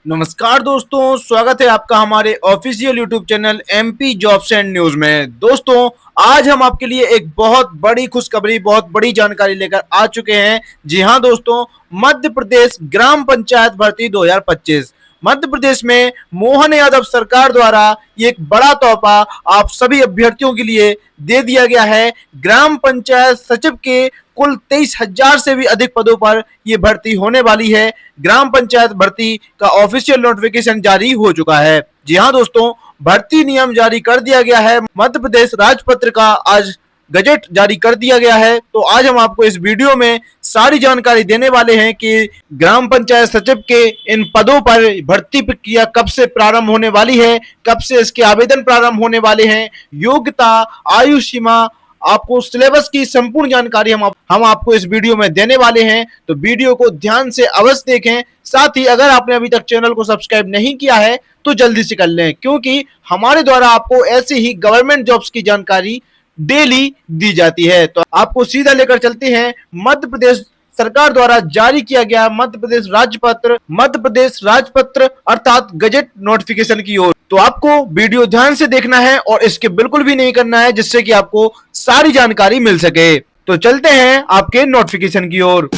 नमस्कार दोस्तों, स्वागत है आपका हमारे official YouTube channel MP jobs and news में। दोस्तों, आज हम आपके लिए एक बहुत बड़ी खुशखबरी, बहुत बड़ी जानकारी लेकर आ चुके हैं। जी हां दोस्तों, मध्य प्रदेश ग्राम पंचायत भर्ती 2025 मध्य प्रदेश में मोहन यादव सरकार द्वारा ये एक बड़ा तोहफा आप सभी अभ्यर्थियों के लिए दे दिया गया है। ग्राम पंचायत सचिव के कुल 23,000 से भी अधिक पदों पर यह भर्ती होने वाली है। ग्राम पंचायत भर्ती का ऑफिशियल नोटिफिकेशन जारी हो चुका है। जी हां दोस्तों, भर्ती नियम जारी कर दिया गया है। मध्य प्रदेश राजपत्र का आज गजट जारी कर दिया गया है। तो आज हम आपको इस वीडियो में सारी जानकारी देने वाले हैं कि ग्राम पंचायत सचिव के इन पदों पर भर्ती प्रक्रिया कब से प्रारंभ होने वाली है, कब से इसके आवेदन प्रारंभ होने वाले हैं, योग्यता, आयु सीमा, आपको सिलेबस की संपूर्ण जानकारी हम आपको इस वीडियो में देने वाले हैं। तो वीडियो को ध्यान से अवश्य देखें। साथ ही अगर आपने अभी तक चैनल को सब्सक्राइब नहीं किया है तो जल्दी से कर लें, क्योंकि हमारे द्वारा आपको ऐसी ही गवर्नमेंट जॉब्स की जानकारी डेली दी जाती है। तो आपको सीधा लेकर चलते हैं मध्य प्रदेश सरकार द्वारा जारी किया गया मध्य प्रदेश राजपत्र अर्थात गजट नोटिफिकेशन की ओर। तो आपको वीडियो ध्यान से देखना है और इसके बिल्कुल भी नहीं करना है, जिससे कि आपको सारी जानकारी मिल सके। तो चलते हैं आपके नोटिफिकेशन की ओर।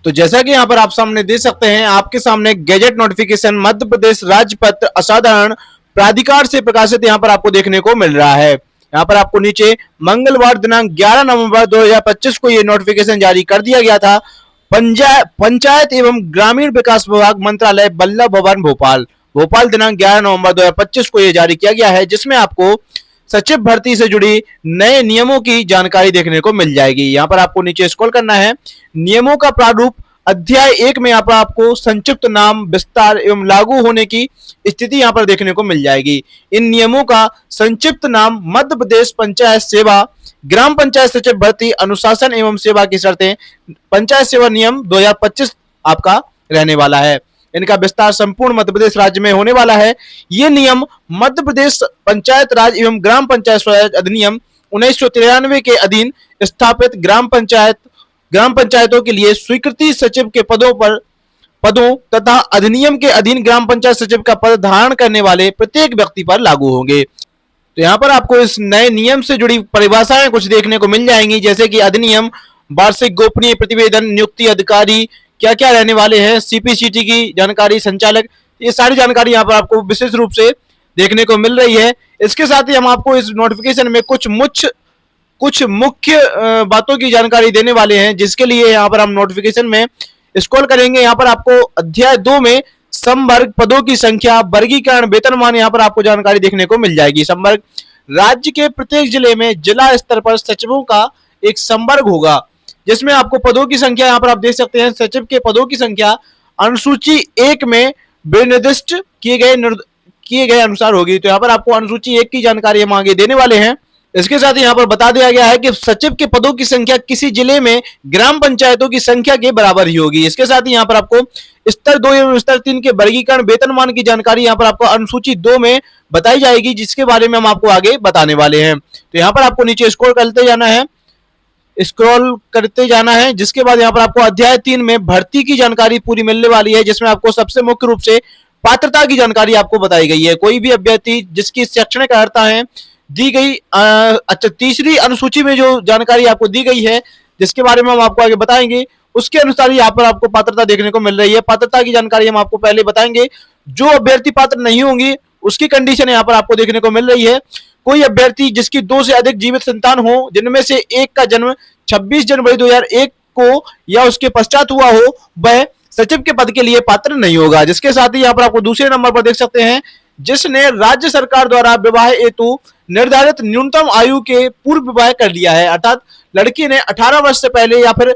तो जैसा कि यहाँ पर आप सामने देख सकते हैं, आपके सामने गैजेट नोटिफिकेशन मध्य प्रदेश राजपत्र असाधारण प्राधिकार से प्रकाशित यहाँ पर आपको देखने को मिल रहा है। यहाँ पर आपको नीचे मंगलवार दिनांक 11 नवंबर 2025 को ये नोटिफिकेशन जारी कर दिया गया था। पंचायत एवं ग्रामीण विकास विभाग मंत्रालय बल्लभ भवन भोपाल दिनांक 11 नवंबर 2025 को ये जारी किया गया है, जिसमें आपको सचिव भर्ती से जुड़ी नए नियमों की जानकारी देखने को मिल जाएगी। यहाँ पर आपको नीचे स्क्रॉल करना है। नियमों का प्रारूप अध्याय 1 में यहाँ पर आपको संक्षिप्त नाम, विस्तार एवं लागू होने की स्थिति यहाँ पर देखने को मिल जाएगी। इन नियमों का संक्षिप्त नाम मध्य प्रदेश पंचायत सेवा ग्राम पंचायत सचिव भर्ती अनुशासन एवं सेवा की शर्तें पंचायत सेवा नियम 2025 आपका रहने वाला है। इनका विस्तार संपूर्ण मध्य प्रदेश राज्य में होने वाला है। ये नियम मध्य प्रदेश पंचायत राज एवं ग्राम पंचायत स्वराज अधिनियम 1993 के अधीन स्थापित ग्राम पंचायतों के लिए स्वीकृति सचिव के पदों तथा अधिनियम के अधीन ग्राम पंचायत सचिव का पद धारण करने वाले प्रत्येक व्यक्ति पर लागू होंगे। तो यहाँ पर आपको इस नए नियम से जुड़ी परिभाषाएं कुछ देखने को मिल जाएंगी, जैसे कि अधिनियम, वार्षिक गोपनीय प्रतिवेदन, नियुक्ति अधिकारी क्या क्या रहने वाले हैं, सीपीसीटी की जानकारी, संचालक, ये सारी जानकारी यहाँ पर आपको विशेष रूप से देखने को मिल रही है। इसके साथ ही हम आपको इस नोटिफिकेशन में कुछ मुख्य बातों की जानकारी देने वाले हैं, जिसके लिए यहाँ पर हम नोटिफिकेशन में स्क्रॉल करेंगे। यहाँ पर आपको अध्याय 2 में संवर्ग, पदों की संख्या, वर्गीकरण, वेतनमान यहाँ पर आपको जानकारी देखने को मिल जाएगी। संवर्ग, राज्य के प्रत्येक जिले में जिला स्तर पर सचिवों का एक संवर्ग होगा, जिसमें आपको पदों की संख्या यहाँ पर आप देख सकते हैं। सचिव के पदों की संख्या अनुसूची 1 में निर्दिष्ट किए गए अनुसार होगी। तो यहाँ पर आपको अनुसूची 1 की जानकारी हम आगे देने वाले हैं। इसके साथ ही यहाँ पर बता दिया गया है कि सचिव के पदों की संख्या किसी जिले में ग्राम पंचायतों की संख्या के बराबर ही होगी। इसके साथ ही यहाँ पर आपको स्तर 2 एवं स्तर 3 के वर्गीकरण, वेतनमान की जानकारी यहाँ पर आपको अनुसूची 2 में बताई जाएगी, जिसके बारे में हम आपको आगे बताने वाले हैं। तो यहाँ पर आपको नीचे स्क्रॉल करते जाना है, जिसके बाद यहाँ पर आपको अध्याय 3 में भर्ती की जानकारी पूरी मिलने वाली है, जिसमें आपको सबसे मुख्य रूप से पात्रता की जानकारी आपको बताई गई है। कोई भी अभ्यर्थी जिसकी शैक्षणिक अर्हता है दी गई, तीसरी अनुसूची में जो जानकारी आपको दी गई है, जिसके बारे में हम आपको आगे बताएंगे, उसके अनुसार यहाँ पर आपको पात्रता देखने को मिल रही है। पात्रता की जानकारी हम आपको पहले बताएंगे। जो अभ्यर्थी पात्र नहीं होंगी उसकी कंडीशन यहाँ पर आपको देखने को मिल रही है। कोई अभ्यर्थी जिसकी 2 से अधिक जीवित संतान हो, जिनमें से एक का जन्म 26 जनवरी 2001 को या उसके पश्चात हुआ हो, वह सचिव के पद के लिए पात्र नहीं होगा। जिसके साथ ही यहाँ पर आपको दूसरे नंबर पर देख सकते हैं, जिसने राज्य सरकार द्वारा विवाह हेतु निर्धारित न्यूनतम आयु के पूर्व विवाह कर लिया है, अर्थात लड़की ने 18 वर्ष से पहले या फिर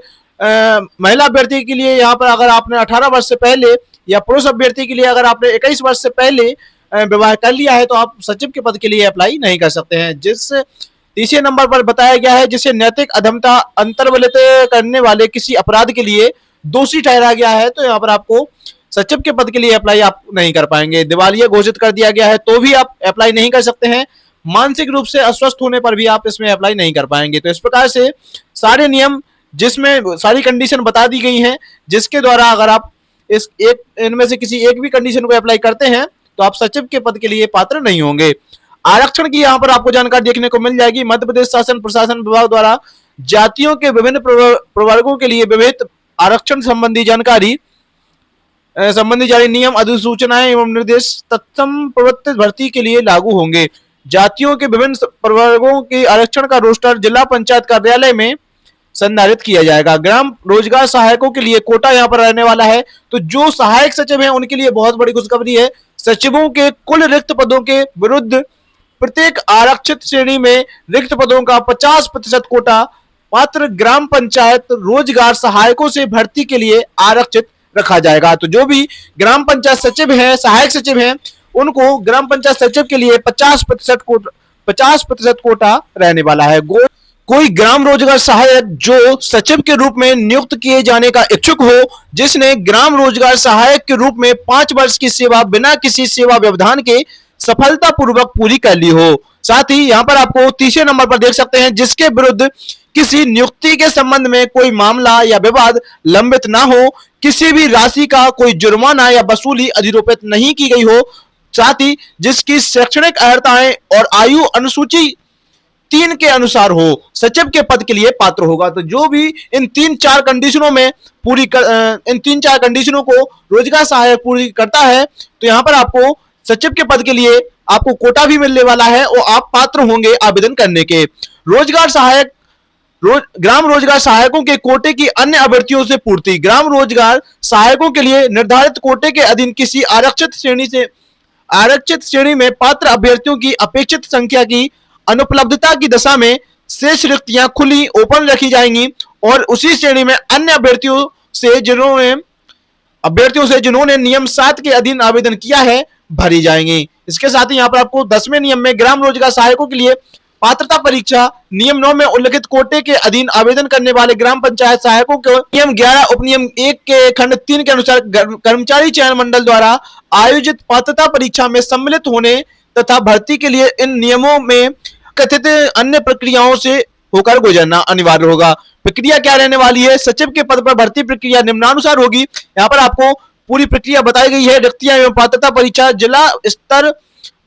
महिला अभ्यर्थी के लिए यहाँ पर अगर आपने 18 वर्ष से पहले या पुरुष अभ्यर्थी के लिए अगर आपने 21 वर्ष से पहले विवाह कर लिया है, तो आप सचिव के पद के लिए अप्लाई नहीं कर सकते हैं। जिस तीसरे नंबर पर बताया गया है, जिसे नैतिक अधमता अंतर्वलित करने वाले किसी अपराध के लिए दोषी ठहरा गया है, तो यहाँ पर आपको सचिव के पद के लिए अप्लाई आप नहीं कर पाएंगे। दिवालिया घोषित कर दिया गया है तो भी आप अप्लाई नहीं कर सकते हैं। मानसिक रूप से अस्वस्थ होने पर भी आप इसमें अप्लाई नहीं कर पाएंगे। तो इस प्रकार से सारे नियम जिसमें सारी कंडीशन बता दी गई हैं, जिसके द्वारा अगर आप इस एक इनमें से किसी एक भी कंडीशन को अप्लाई करते हैं तो आप सचिव के पद के लिए पात्र नहीं होंगे। आरक्षण की यहाँ पर आपको जानकारी देखने को मिल जाएगी। मध्य प्रदेश शासन प्रशासन विभाग द्वारा जातियों के विभिन्न प्रवर्गों के लिए विविध आरक्षण संबंधी जानकारी संबंधी जारी नियम, अधिसूचनाएं एवं निर्देश तत्सम प्रवृत्ति भर्ती के लिए लागू होंगे। जातियों के विभिन्न प्रवर्गों के आरक्षण का रोस्टर जिला पंचायत कार्यालय में संधारित किया जाएगा। ग्राम रोजगार सहायकों के लिए कोटा यहाँ पर रहने वाला है। तो जो सहायक सचिव हैं उनके लिए बहुत बड़ी खुशखबरी है। सचिवों के कुल रिक्त पदों के विरुद्ध प्रत्येक आरक्षित श्रेणी में रिक्त पदों का 50% कोटा पात्र ग्राम पंचायत रोजगार सहायकों से भर्ती के लिए आरक्षित रखा जाएगा। तो जो भी ग्राम पंचायत सचिव हैं, सहायक सचिव हैं, उनको ग्राम पंचायत सचिव के लिए 50% कोटा रहने वाला है। कोई ग्राम रोजगार सहायक जो सचिव के रूप में नियुक्त किए जाने का इच्छुक हो, जिसने ग्राम रोजगार सहायक के रूप में 5 वर्ष की सेवा बिना किसी सेवा व्यवधान के सफलतापूर्वक पूरी कर ली हो। साथ ही यहाँ पर आपको तीसरे नंबर पर देख सकते हैं, जिसके विरुद्ध किसी नियुक्ति के संबंध में कोई मामला या विवाद लंबित ना हो, किसी भी राशि का कोई जुर्माना या वसूली अधिरोपित नहीं की गई हो, साथ ही जिसकी शैक्षणिक अर्हताएं और आयु अनुसूची 3 के अनुसार हो, सचिव के पद के लिए पात्र होगा। तो जो भी इन 3-4 कंडीशनों में इन 3-4 कंडीशनों को रोजगार सहायक पूरी करता है तो यहाँ पर आपको सचिव के पद के लिए आपको कोटा भी मिलने वाला है और आप पात्र होंगे आवेदन करने के। रोजगार सहायक ग्राम रोजगार सहायकों के कोटे की अन्य अभ्यर्थियों से पूर्ति। ग्राम रोजगार सहायकों के लिए निर्धारित कोटे के अधीन किसी आरक्षित श्रेणी में पात्र अभ्यर्थियों की अपेक्षित संख्या की अनुपलब्धता की दशा में शेष रिक्तियां खुली ओपन रखी जाएंगी और उसी श्रेणी में अन्य अभ्यर्थियों से जिन्होंने नियम 7 के अधीन आवेदन किया है भरी जाएंगी। इसके साथ ही यहाँ पर आपको 10वें नियम में ग्राम रोजगार सहायकों के लिए पात्रता परीक्षा नियम 9 में उल्लिखित कोटे के अधीन आवेदन करने वाले ग्राम पंचायत सहायकों को नियम 11 उपनियम 1 के खंड 3 के अनुसार कर्मचारी चयन मंडल द्वारा आयोजित पात्रता परीक्षा में सम्मिलित होने तथा भर्ती के लिए इन नियमों में कथित अन्य प्रक्रियाओं से होकर गुजरना अनिवार्य होगा। प्रक्रिया क्या रहने वाली है? सचिव के पद पर भर्ती प्रक्रिया निम्नानुसार होगी। यहाँ पर आपको पूरी प्रक्रिया बताई गई है। रिक्तियां एवं पात्रता परीक्षा जिला स्तर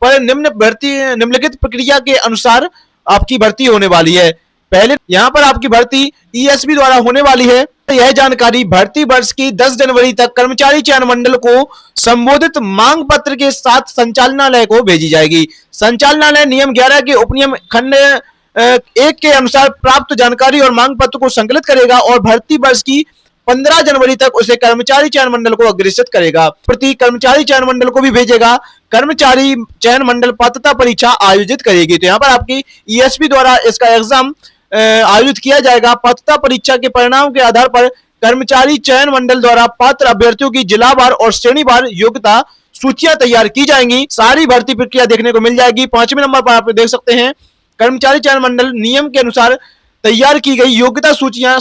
पर निम्नलिखित प्रक्रिया के अनुसार आपकी भर्ती होने वाली है। पहले यहाँ पर आपकी भर्ती ईएसबी द्वारा होने वाली है। यह जानकारी भर्ती वर्ष की 10 जनवरी तक कर्मचारी चयन मंडल को संबोधित मांग पत्र के साथ संचालनालय को भेजी जाएगी। संचालनालय नियम 11 के उपनियम खंड 1 के अनुसार प्राप्त जानकारी और मांग पत्र को संकलित करेगा और भर्ती वर्ष की 15 जनवरी तक उसे कर्मचारी चयन मंडल को अग्रेसित करेगा। प्रति कर्मचारी चयन मंडल को भी भेजेगा। कर्मचारी चयन मंडल पात्रता परीक्षा आयोजित करेगी। तो यहाँ पर आपकी ईएसपी द्वारा इसका एग्जाम आयोजित किया जाएगा। पात्रता परीक्षा के परिणाम के आधार पर कर्मचारी चयन मंडल द्वारा पात्र अभ्यर्थियों की जिलावार और श्रेणीवार योग्यता सूचियां तैयार की जाएंगी। सारी भर्ती प्रक्रिया देखने को मिल जाएगी। 5वें नंबर पर आप देख सकते हैं, कर्मचारी चयन मंडल नियम के अनुसार तैयार की गई योग्यता सूचियां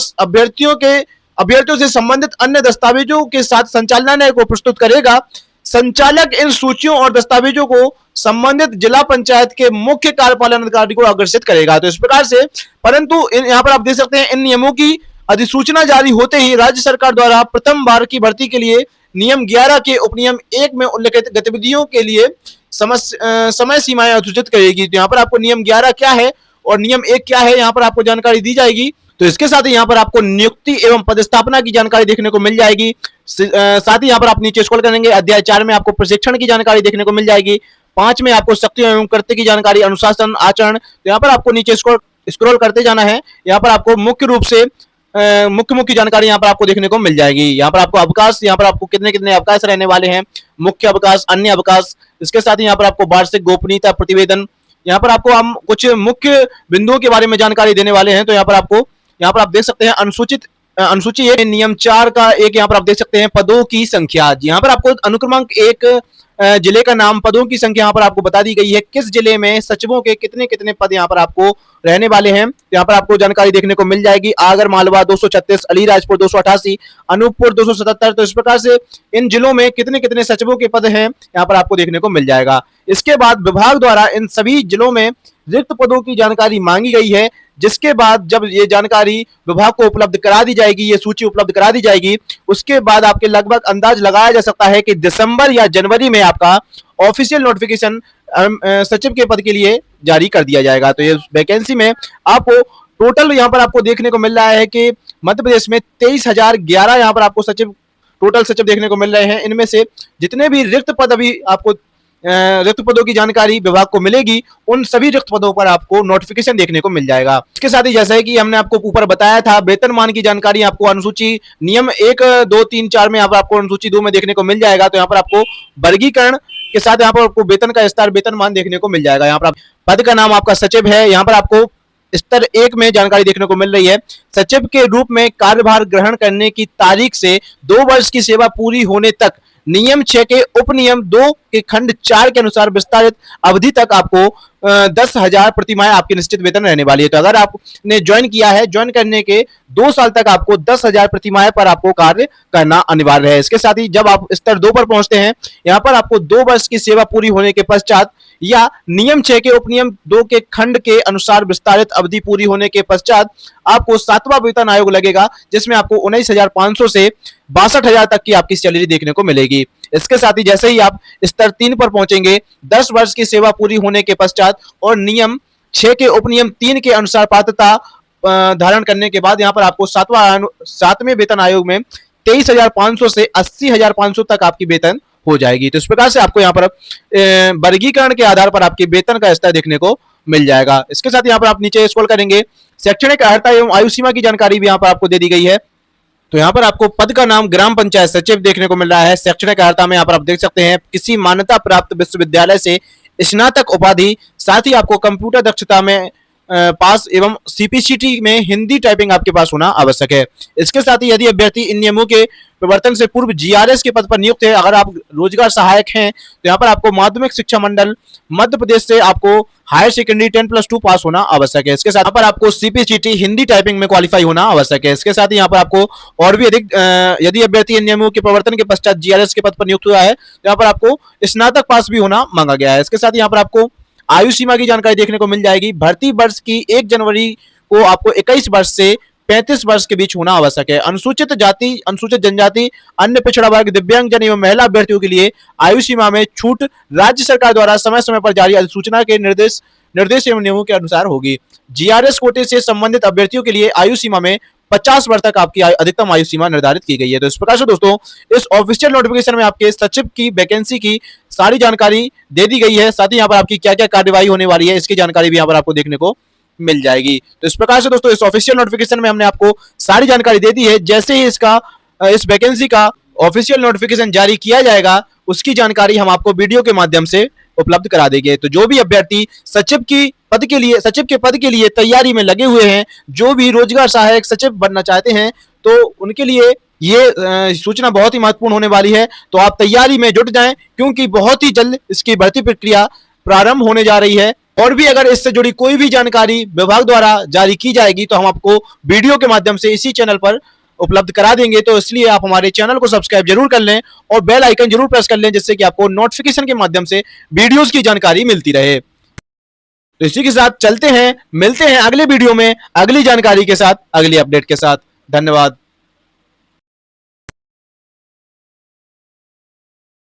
अभ्यर्थियों से संबंधित अन्य दस्तावेजों के साथ संचालनालय को प्रस्तुत करेगा। संचालक इन सूचियों और दस्तावेजों को संबंधित जिला पंचायत के मुख्य कार्यपालन अधिकारी को अग्रेसित करेगा। तो इस प्रकार से, परंतु यहाँ पर आप देख सकते हैं, इन नियमों की अधिसूचना जारी होते ही राज्य सरकार द्वारा प्रथम बार की भर्ती के लिए नियम 11 के उपनियम 1 में उल्लिखित गतिविधियों के लिए समय सीमाएं अधिसूचित करेगी। तो यहाँ पर आपको नियम 11 क्या है और नियम 1 क्या है, यहाँ पर आपको जानकारी दी जाएगी। तो इसके साथ ही यहाँ पर आपको नियुक्ति एवं पदस्थापना की जानकारी देखने को मिल जाएगी। साथ ही यहाँ पर आप नीचे स्क्रॉल करेंगे, अध्याय 4 में आपको प्रशिक्षण की जानकारी देखने को मिल जाएगी। 5 में आपको शक्तियों एवं कर्तव्य की जानकारी, अनुशासन, आचरण। तो यहाँ पर आपको नीचे स्क्रॉल करते जाना है। यहाँ पर आपको मुख्य रूप से मुख्य जानकारी यहाँ पर आपको देखने को मिल जाएगी। यहाँ पर आपको अवकाश, यहाँ पर आपको कितने अवकाश रहने वाले हैं, मुख्य अवकाश, अन्य अवकाश। इसके साथ ही यहाँ पर आपको वार्षिक गोपनीयता प्रतिवेदन, यहाँ पर आपको हम कुछ मुख्य बिंदुओं के बारे में जानकारी देने वाले हैं। तो यहाँ पर आप देख सकते हैं अनुसूची नियम 4 का 1, यहाँ पर आप देख सकते हैं पदों की संख्या। यहाँ पर आपको अनुक्रमांक 1 जिले का नाम, पदों की संख्या यहाँ पर आपको बता दी गई है। किस जिले में सचिवों के कितने पद यहाँ पर आपको रहने वाले हैं, यहाँ पर आपको जानकारी देखने को मिल जाएगी। आगर मालवा 236, अलीराजपुर 288, अनूपपुर 277। तो इस प्रकार से इन जिलों में कितने सचिवों के पद हैं यहाँ पर आपको देखने को मिल जाएगा। इसके बाद विभाग द्वारा इन सभी जिलों में रिक्त पदों की जानकारी मांगी गई है, जिसके बाद जब ये जानकारी विभाग को उपलब्ध करा दी जाएगी, ये सूची उपलब्ध करा दी जाएगी, उसके बाद आपके लगभग अंदाज लगाया जा सकता है कि दिसंबर या जनवरी में आपका ऑफिशियल नोटिफिकेशन सचिव के पद के लिए जारी कर दिया जाएगा। तो ये वैकेंसी में आपको टोटल यहाँ पर आपको देखने को मिल रहा है कि मध्य प्रदेश में 23,011 यहाँ पर आपको सचिव टोटल सचिव देखने को मिल रहे हैं। इनमें से जितने भी रिक्त पद अभी आपको रिक्त पदों की जानकारी विभाग को मिलेगी, उन सभी रिक्त पदों पर आपको नोटिफिकेशन देखने को मिल जाएगा। इसके साथ ही जैसे कि हमने आपको ऊपर बताया था, वेतनमान की जानकारी आपको अनुसूची नियम 1, 2, 3, 4 में यहाँ पर आपको अनुसूची 2 में देखने को मिल जाएगा। तो यहाँ पर आपको वर्गीकरण के साथ यहाँ पर आपको वेतन का स्तर, वेतनमान देखने को मिल जाएगा। यहाँ पर पद का नाम आपका सचिव है। यहाँ पर आपको स्तर 1 में जानकारी देखने को मिल रही है, सचिव के रूप में कार्यभार ग्रहण करने की तारीख से 2 वर्ष की सेवा पूरी होने तक नियम 6 के उपनियम 2 के खंड 4 के अनुसार विस्तारित अवधि तक आपको 10,000 प्रतिमाह आपकी निश्चित वेतन रहने वाली है। तो अगर आपने ज्वाइन किया है, ज्वाइन करने के 2 साल तक आपको 10,000 प्रतिमाह पर आपको कार्य करना अनिवार्य है। इसके साथ ही जब आप स्तर 2 पर पहुंचते हैं, यहाँ पर आपको 2 वर्ष की सेवा पूरी होने के पश्चात या नियम 6 के उपनियम 2 के खंड के अनुसार विस्तारित अवधि पूरी होने के पश्चात आपको 7वां वेतन आयोग लगेगा, जिसमें आपको 19,500 से 62,000 तक की आपकी सैलरी देखने को मिलेगी। इसके साथ ही जैसे ही आप स्तर 3 पर पहुंचेंगे, 10 वर्ष की सेवा पूरी होने के पश्चात और नियम 6 के उपनियम 3 के अनुसार पात्रता धारण करने के बाद यहाँ पर आपको 7वें वेतन आयोग में 23,500 से 80,500 तक आपकी वेतन हो जाएगी। तो इस प्रकार से आपको यहाँ पर वर्गीकरण के आधार पर आपके वेतन का स्तर देखने को मिल जाएगा। इसके साथ यहाँ पर आप नीचे स्क्रॉल करेंगे, शैक्षणिक अर्हता एवं आयु सीमा की जानकारी भी यहाँ पर आपको दे दी गई है। तो यहाँ पर आपको पद का नाम ग्राम पंचायत सचिव देखने को मिल रहा है। शैक्षणिक अर्हता में यहाँ पर आप देख सकते हैं किसी मान्यता प्राप्त विश्वविद्यालय से स्नातक उपाधि, साथ ही आपको कंप्यूटर दक्षता में पास एवं सीपीसीटी में हिंदी टाइपिंग आपके पास होना आवश्यक है। इसके साथ ही यदि अभ्यर्थी इन नियमों के प्रवर्तन से पूर्व जीआरएस के पद पर नियुक्त है, अगर आप रोजगार सहायक हैं, तो यहाँ पर आपको माध्यमिक शिक्षा मंडल मध्य प्रदेश से आपको हायर सेकेंडरी 10+2 पास होना आवश्यक है। इसके साथ यहाँ पर आपको सीपीसीटी हिंदी टाइपिंग में क्वालिफाई होना आवश्यक है। इसके साथ ही यहाँ पर आपको और भी अधिक यदि अभ्यर्थी इन नियमों के प्रवर्तन के पश्चात जीआरएस के पद पर नियुक्त हुआ है, तो यहाँ पर आपको स्नातक पास भी होना मांगा गया है। इसके साथ यहाँ पर आपको आयु सीमा की जानकारी देखने को मिल जाएगी। भर्ती वर्ष की 1 जनवरी को आपको 21 वर्ष से 35 वर्ष के बीच होना आवश्यक है। अनुसूचित जाति, अनुसूचित जनजाति, अन्य पिछड़ा वर्ग, दिव्यांगजन एवं महिला अभ्यर्थियों के लिए आयु सीमा में छूट राज्य सरकार द्वारा समय समय पर जारी अधिसूचना के निर्देश एवं नियमों के अनुसार होगी। जीआरएस कोटे से संबंधित अभ्यर्थियों के लिए आयु सीमा में 50 वर्ष तक आपकी अधिकतम आयु सीमा निर्धारित की गई है। तो इस प्रकार से दोस्तों इस ऑफिशियल नोटिफिकेशन में आपके सचिव की वैकेंसी की सारी जानकारी दे दी गई है। साथ ही यहाँ पर आपकी क्या क्या कार्यवाही होने वाली है, इसकी जानकारी भी यहाँ पर आपको देखने को मिल जाएगी। तो इस प्रकार से दोस्तों इस ऑफिशियल नोटिफिकेशन में हमने आपको सारी जानकारी दे दी है। जैसे ही इस वैकेंसी का ऑफिशियल नोटिफिकेशन जारी किया जाएगा, उसकी जानकारी हम आपको वीडियो के माध्यम से उपलब्ध करा देंगे। तो जो भी अभ्यर्थी सचिव के पद के लिए तैयारी में लगे हुए हैं, जो भी रोजगार सहायक सचिव बनना चाहते हैं, तो उनके लिए ये सूचना बहुत ही महत्वपूर्ण होने वाली है। तो आप तैयारी में जुट जाएं, क्योंकि बहुत ही जल्द इसकी भर्ती प्रक्रिया प्रारंभ होने जा रही है। और भी अगर इससे जुड़ी कोई भी जानकारी विभाग द्वारा जारी की जाएगी, तो हम आपको वीडियो के माध्यम से इसी चैनल पर उपलब्ध करा देंगे। तो इसलिए आप हमारे चैनल को सब्सक्राइब जरूर कर लें और बेल आइकन जरूर प्रेस कर लें, जिससे कि आपको नोटिफिकेशन के माध्यम से वीडियोस की जानकारी मिलती रहे। तो इसी के साथ चलते हैं, मिलते हैं अगले वीडियो में अगली जानकारी के साथ, अगली अपडेट के साथ। धन्यवाद।